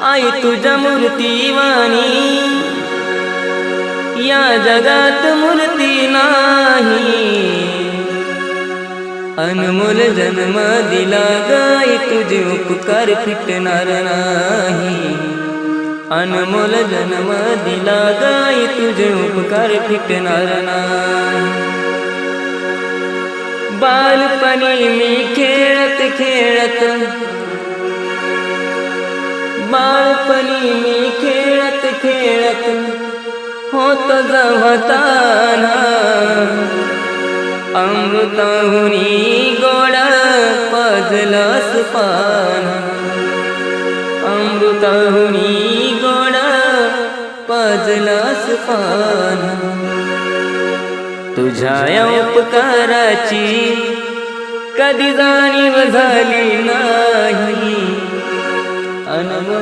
आई तुझ्या मूर्तीवाणी या जगात मूर्ती नाही। अनमोल जन्म दिला गाई तुझे उपकार फिटणार नाही। अनमोल जन्म दिला गाई तुझे उपकार फिटणार नाही। बालपणी मी खेळत खेळत बालपणी मी खेळत खेळत होत जवताना अमृताहुनी गोड पाजलंस पान। अमृताहुनी गोड पाजलंस पान। तुझ्या या उपकाराची कधी जाणीव झाली नाही। अनमोल